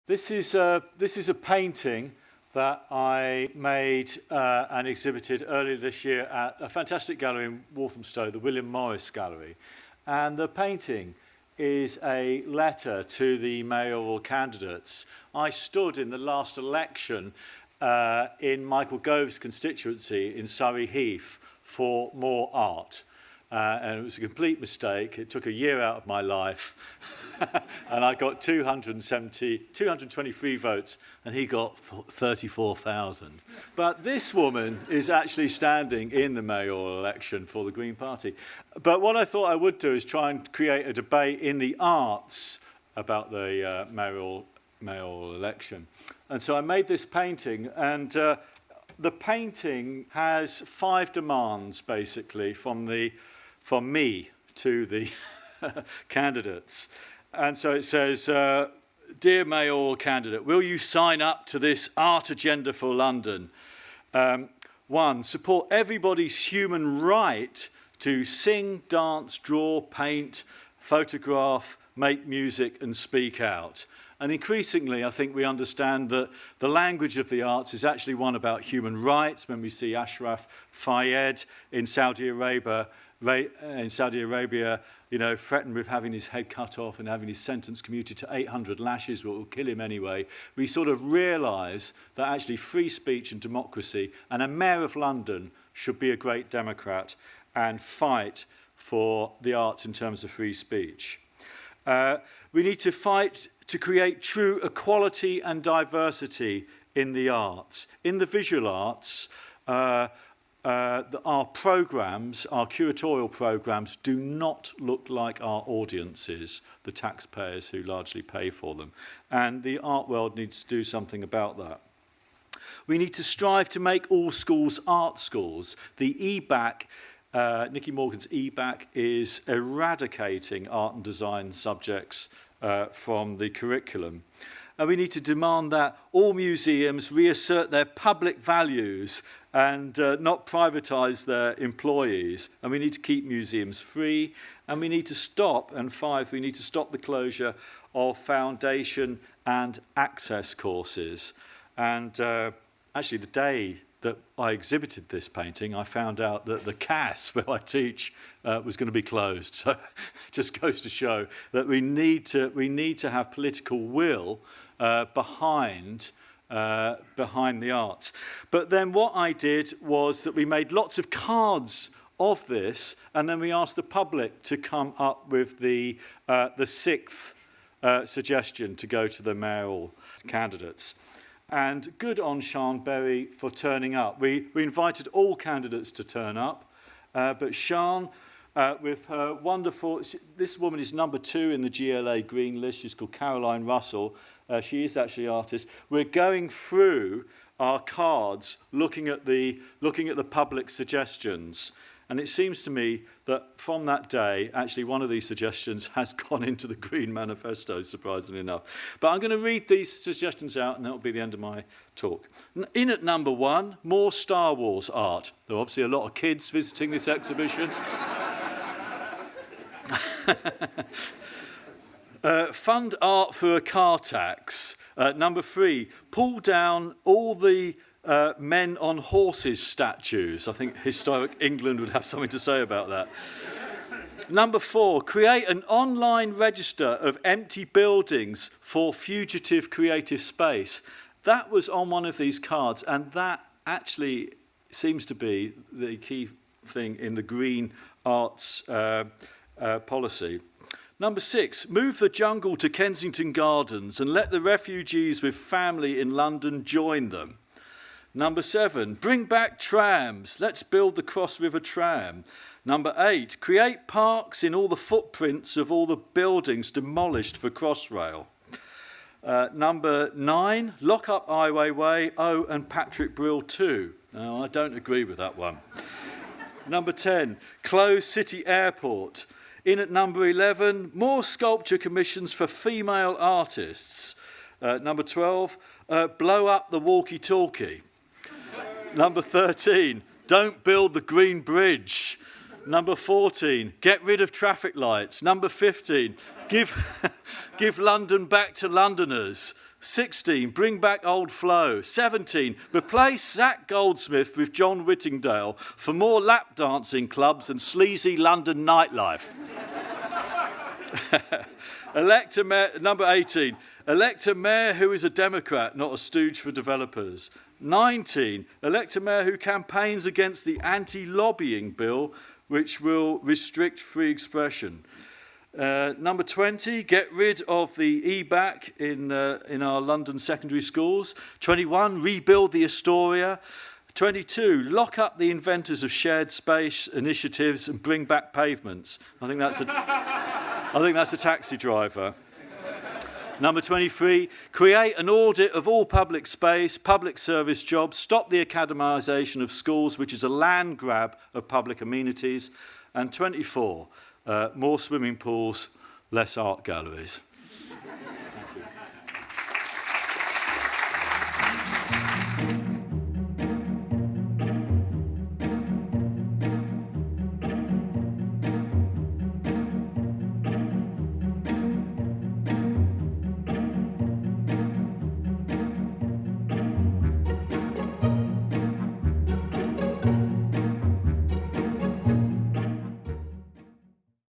This is a painting that I made and exhibited earlier this year at a fantastic gallery in Walthamstow, the William Morris Gallery. And the painting is a letter to the mayoral candidates. I stood in the last election in Michael Gove's constituency in Surrey Heath for more art. And it was a complete mistake. It took a year out of my life. And I got 223 votes, and he got 34,000. But this woman is actually standing in the mayoral election for the Green Party. But what I thought I would do is try and create a debate in the arts about the mayoral election. And so I made this painting, and the painting has 5 demands, basically, from me to the candidates. And so it says, Dear mayoral candidate, will you sign up to this art agenda for London? 1, support everybody's human right to sing, dance, draw, paint, photograph, make music and speak out. And increasingly, I think we understand that the language of the arts is actually one about human rights. When we see Ashraf Fayed in Saudi Arabia, you know, threatened with having his head cut off and having his sentence commuted to 800 lashes, what will kill him anyway, we sort of realise that actually free speech and democracy, and a mayor of London should be a great democrat and fight for the arts in terms of free speech. We need to fight to create true equality and diversity in the arts. In the visual arts, our programmes, our curatorial programmes, do not look like our audiences, the taxpayers who largely pay for them. And the art world needs to do something about that. We need to strive to make all schools art schools. The EBacc, Nicky Morgan's EBacc, is eradicating art and design subjects from the curriculum. And we need to demand that all museums reassert their public values and not privatise their employees. And we need to keep museums free. And we need to stop, and 5, we need to stop the closure of foundation and access courses. And actually, the day that I exhibited this painting, I found out that the CAS, where I teach, was going to be closed. So it just goes to show that we need to have political will behind the arts. But then what I did was that we made lots of cards of this, and then we asked the public to come up with the 6th suggestion to go to the mayoral candidates. And good on Sian Berry for turning up. We invited all candidates to turn up, but Sian, with her wonderful, this woman is number 2 in the GLA Green list. She's called Caroline Russell. She is actually an artist. We're going through our cards, looking at the public suggestions. And it seems to me that from that day, actually one of these suggestions has gone into the Green Manifesto, surprisingly enough. But I'm going to read these suggestions out, and that will be the end of my talk. In at number 1, more Star Wars art. There are obviously a lot of kids visiting this exhibition. Fund art for a car tax. Number 3, pull down all the men on horses statues. I think historic England would have something to say about that. Number 4, create an online register of empty buildings for fugitive creative space. That was on one of these cards, and that actually seems to be the key thing in the green arts policy. Number 6, move the jungle to Kensington Gardens and let the refugees with family in London join them. Number 7, bring back trams. Let's build the Cross River tram. Number 8, create parks in all the footprints of all the buildings demolished for crossrail. Number 9, lock up Ai Weiwei, and Patrick Brill too. No, I don't agree with that one. Number 10, close City Airport. In at number 11, more sculpture commissions for female artists. Number 12, blow up the walkie-talkie. Number 13, don't build the Green Bridge. Number 14, get rid of traffic lights. Number 15, give London back to Londoners. 16, bring back old flow. 17, replace Zac Goldsmith with John Whittingdale for more lap dancing clubs and sleazy London nightlife. Elect a mayor, number 18, elect a mayor who is a Democrat, not a stooge for developers. 19, elect a mayor who campaigns against the anti-lobbying bill, which will restrict free expression. Number 20, get rid of the EBacc in our London secondary schools. 21, rebuild the Astoria. 22, lock up the inventors of shared space initiatives and bring back pavements. I think that's a taxi driver. Number 23, create an audit of all public space, public service jobs, stop the accademisation of schools, which is a land grab of public amenities. And 24, more swimming pools, less art galleries.